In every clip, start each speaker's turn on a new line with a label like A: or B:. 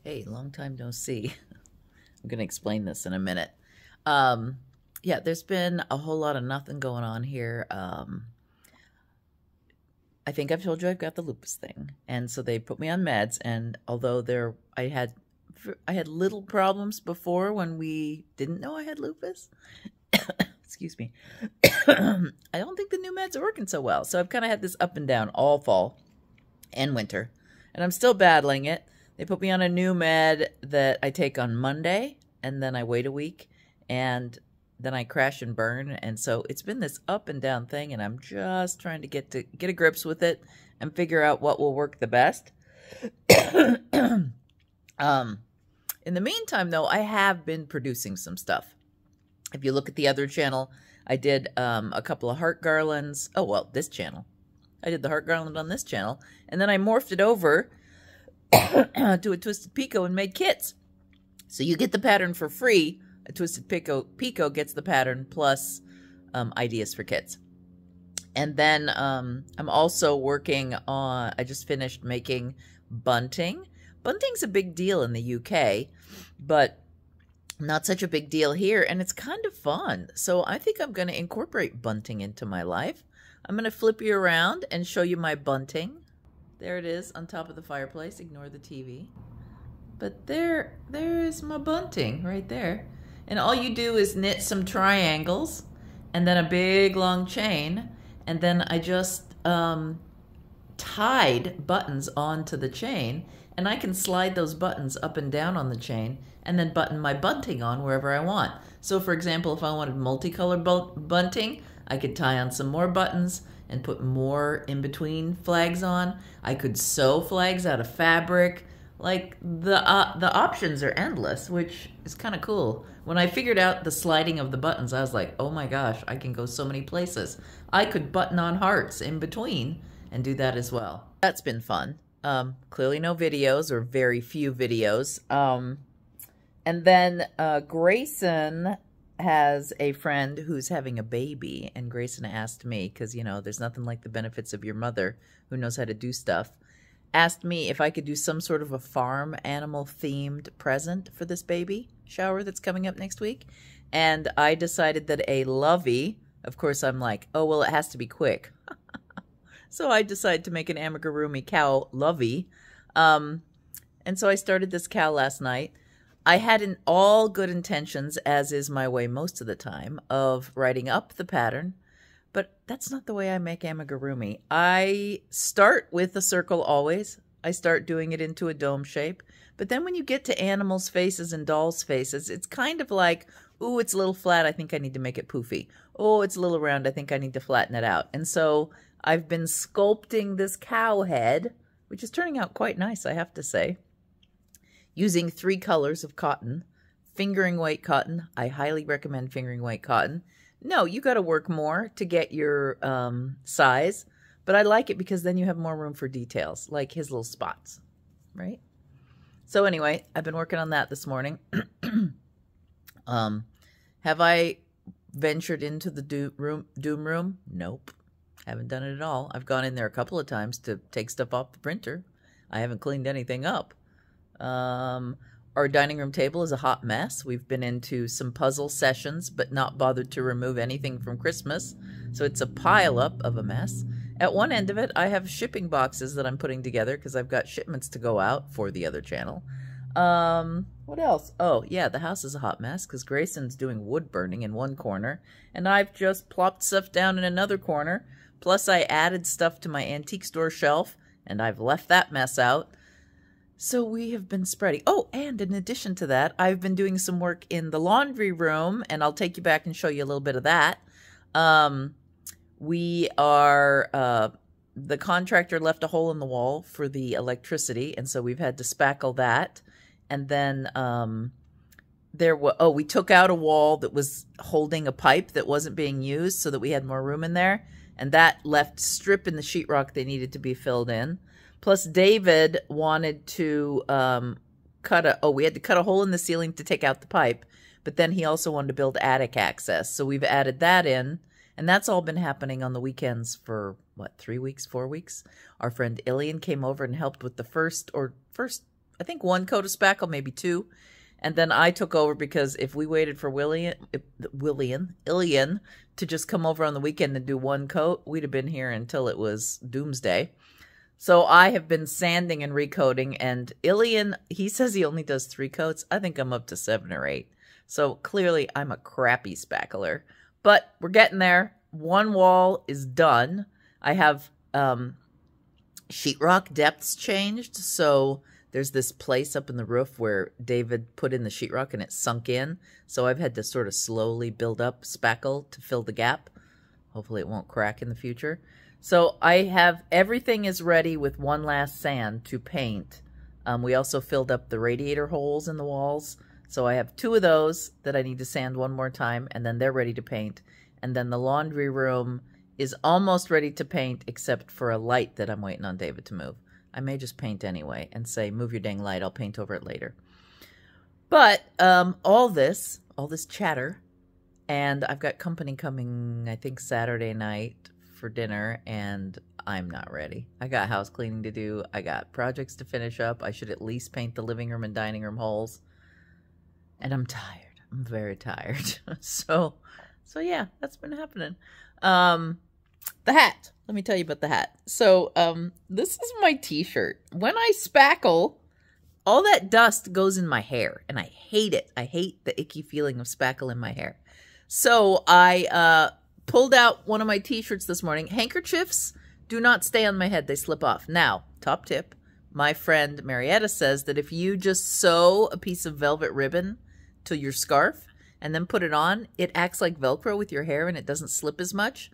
A: Hey, long time no see. I'm going to explain this in a minute. Yeah, there's been a whole lot of nothing going on here. I think I've told you I've got the lupus thing, and so they put me on meds. And although I had little problems before when we didn't know I had lupus. Excuse me. I don't think the new meds are working so well. So I've kind of had this up and down all fall and winter, and I'm still battling it. They put me on a new med that I take on Monday, and then I wait a week, and then I crash and burn. And so it's been this up and down thing, and I'm just trying to get a grips with it and figure out what will work the best. In the meantime, though, I have been producing some stuff. If you look at the other channel, I did a couple of heart garlands. Oh, well, this channel. I did the heart garland on this channel, and then I morphed it over to a Twisted Picot and made kits. So you get the pattern for free. A Twisted Picot gets the pattern plus ideas for kits. And then I'm also working on, I just finished making bunting. Bunting's a big deal in the UK, but not such a big deal here, and it's kind of fun. So I think I'm going to incorporate bunting into my life. I'm going to flip you around and show you my bunting. There it is on top of the fireplace. Ignore the TV. But there is my bunting right there. And all you do is knit some triangles and then a big long chain. And then I just tied buttons onto the chain. And I can slide those buttons up and down on the chain and then button my bunting on wherever I want. So for example, if I wanted multicolored bunting, I could tie on some more buttons and put more in between flags on. I could sew flags out of fabric. Like the options are endless, which is kind of cool. When I figured out the sliding of the buttons, I was like, oh my gosh, I can go so many places. I could button on hearts in between and do that as well. That's been fun. Clearly no videos, or very few videos. And then Grayson has a friend who's having a baby, and Grayson asked me, because, you know, there's nothing like the benefits of your mother who knows how to do stuff, asked me if I could do some sort of a farm animal themed present for this baby shower that's coming up next week. And I decided that a lovey, of course I'm like, oh, well, it has to be quick. So I decided to make an Amigurumi cow lovey. And so I started this cow last night. I had in all good intentions, as is my way most of the time, of writing up the pattern, but that's not the way I make Amigurumi. I start with a circle always. I start doing it into a dome shape, but then when you get to animals' faces and dolls' faces, it's kind of like, ooh, it's a little flat, I think I need to make it poofy. Oh, it's a little round, I think I need to flatten it out. And so I've been sculpting this cow head, which is turning out quite nice, I have to say, using 3 colors of cotton. Fingering weight cotton. I highly recommend fingering weight cotton. No, you got to work more to get your size, but I like it because then you have more room for details, like his little spots, right? So anyway, I've been working on that this morning. Have I ventured into the doom room? Nope. Haven't done it at all. I've gone in there a couple of times to take stuff off the printer. I haven't cleaned anything up. Our dining room table is a hot mess. We've been into some puzzle sessions, but not bothered to remove anything from Christmas. So it's a pile-up of a mess. At one end of it, I have shipping boxes that I'm putting together because I've got shipments to go out for the other channel. What else? Oh, yeah, the house is a hot mess because Grayson's doing wood burning in one corner, and I've just plopped stuff down in another corner. Plus, I added stuff to my antique store shelf, and I've left that mess out. So we have been spreading. Oh, and in addition to that, I've been doing some work in the laundry room, and I'll take you back and show you a little bit of that. We are, the contractor left a hole in the wall for the electricity, and so we've had to spackle that. And then we took out a wall that was holding a pipe that wasn't being used so that we had more room in there, and that left strip in the sheetrock that needed to be filled in. Plus, David wanted to we had to cut a hole in the ceiling to take out the pipe, but then he also wanted to build attic access. So we've added that in, and that's all been happening on the weekends for, what, 3 weeks, 4 weeks? Our friend Ilian came over and helped with the first I think 1 coat of spackle, maybe 2. And then I took over because if we waited for Ilian to just come over on the weekend and do 1 coat, we'd have been here until it was doomsday. So I have been sanding and recoating, and Ilian, he says he only does 3 coats. I think I'm up to 7 or 8. So clearly I'm a crappy spackler. But we're getting there. 1 wall is done. I have sheetrock depths changed, so there's this place up in the roof where David put in the sheetrock and it sunk in. So I've had to sort of slowly build up spackle to fill the gap. Hopefully it won't crack in the future. So I have, everything is ready with 1 last sand to paint. We also filled up the radiator holes in the walls. So I have 2 of those that I need to sand 1 more time, and then they're ready to paint. And then the laundry room is almost ready to paint, except for a light that I'm waiting on David to move. I may just paint anyway and say, move your dang light, I'll paint over it later. But all this chatter, and I've got company coming, I think, Saturday night for dinner, and I'm not ready. I got house cleaning to do. I got projects to finish up. I should at least paint the living room and dining room holes. And I'm tired. I'm very tired. So yeah, that's been happening. The hat. Let me tell you about the hat. So this is my t-shirt. When I spackle, all that dust goes in my hair, and I hate it. I hate the icky feeling of spackle in my hair. So I pulled out one of my t-shirts this morning. Handkerchiefs do not stay on my head. They slip off. Now, top tip. My friend Marietta says that if you just sew a piece of velvet ribbon to your scarf and then put it on, it acts like Velcro with your hair and it doesn't slip as much.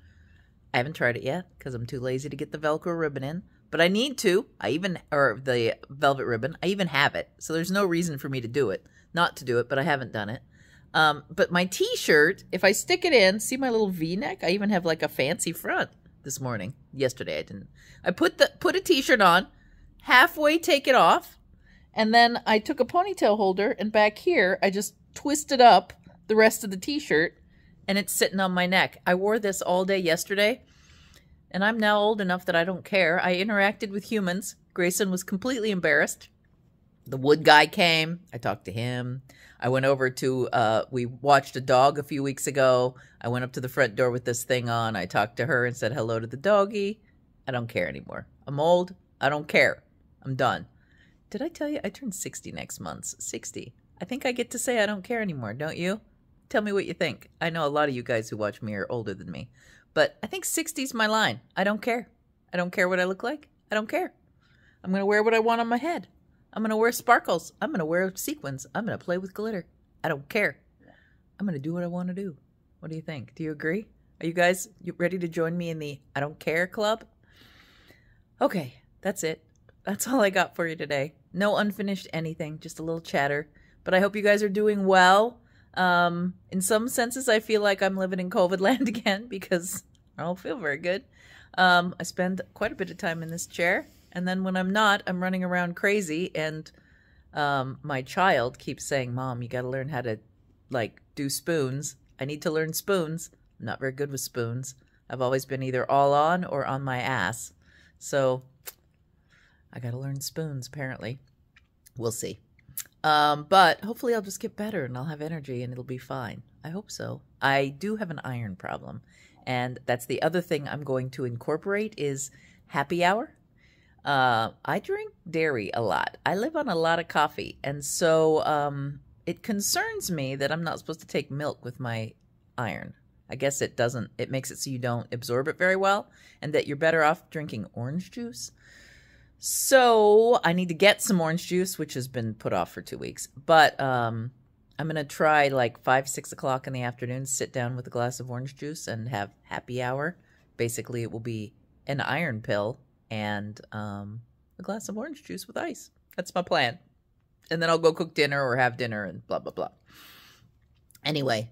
A: I haven't tried it yet because I'm too lazy to get the Velcro ribbon in, but I need to. Or the velvet ribbon. I even have it, so there's no reason for me to do it. Not to do it, but I haven't done it. But my t-shirt, if I stick it in, see my little V-neck? I even have like a fancy front this morning. Yesterday I didn't. I put a t-shirt on, halfway take it off, and then I took a ponytail holder, and back here I just twisted up the rest of the t-shirt, and it's sitting on my neck. I wore this all day yesterday, and I'm now old enough that I don't care. I interacted with humans. Grayson was completely embarrassed. The wood guy came. I talked to him. I went over to, we watched a dog a few weeks ago. I went up to the front door with this thing on. I talked to her and said hello to the doggy. I don't care anymore. I'm old. I don't care. I'm done. Did I tell you? I turn 60 next month. 60. I think I get to say I don't care anymore, don't you? Tell me what you think. I know a lot of you guys who watch me are older than me. But I think 60 is my line. I don't care. I don't care what I look like. I don't care. I'm going to wear what I want on my head. I'm going to wear sparkles. I'm going to wear sequins. I'm going to play with glitter. I don't care. I'm going to do what I want to do. What do you think? Do you agree? Are you guys ready to join me in the I don't care club? Okay, that's it. That's all I got for you today. No unfinished anything, just a little chatter. But I hope you guys are doing well. In some senses, I feel like I'm living in COVID land again because I don't feel very good. I spend quite a bit of time in this chair. And then when I'm not, I'm running around crazy. And my child keeps saying, Mom, you got to learn how to, like, do spoons. I need to learn spoons. I'm not very good with spoons. I've always been either all on or on my ass. So I got to learn spoons, apparently. We'll see. But hopefully I'll just get better and I'll have energy and it'll be fine. I hope so. I do have an iron problem. And that's the other thing I'm going to incorporate is happy hour. I drink dairy a lot. I live on a lot of coffee. And so it concerns me that I'm not supposed to take milk with my iron. I guess it makes it so you don't absorb it very well and that you're better off drinking orange juice. So I need to get some orange juice, which has been put off for 2 weeks. But I'm going to try like 5, 6 o'clock in the afternoon, sit down with a glass of orange juice and have happy hour. Basically, it will be an iron pill and a glass of orange juice with ice. That's my plan. And then I'll go cook dinner or have dinner and blah, blah, blah. Anyway,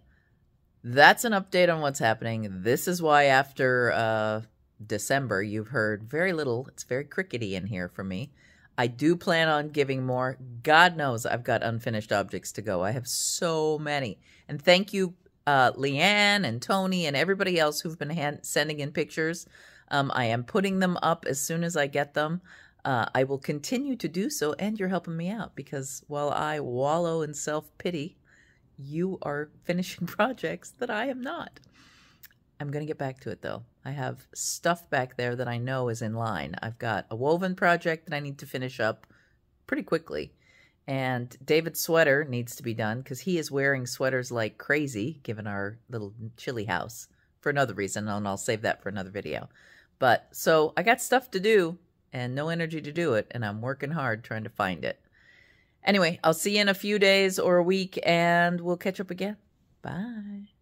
A: that's an update on what's happening. This is why after December, you've heard very little. It's very crickety in here for me. I do plan on giving more. God knows I've got unfinished objects to go. I have so many. And thank you, Leanne and Tony and everybody else who've been sending in pictures. I am putting them up as soon as I get them. I will continue to do so, and you're helping me out, because while I wallow in self-pity, you are finishing projects that I am not. I'm going to get back to it, though. I have stuff back there that I know is in line. I've got a woven project that I need to finish up pretty quickly. And David's sweater needs to be done because he is wearing sweaters like crazy, given our little chilly house, for another reason, and I'll save that for another video. But so I got stuff to do and no energy to do it, and I'm working hard trying to find it. Anyway, I'll see you in a few days or a week, and we'll catch up again. Bye.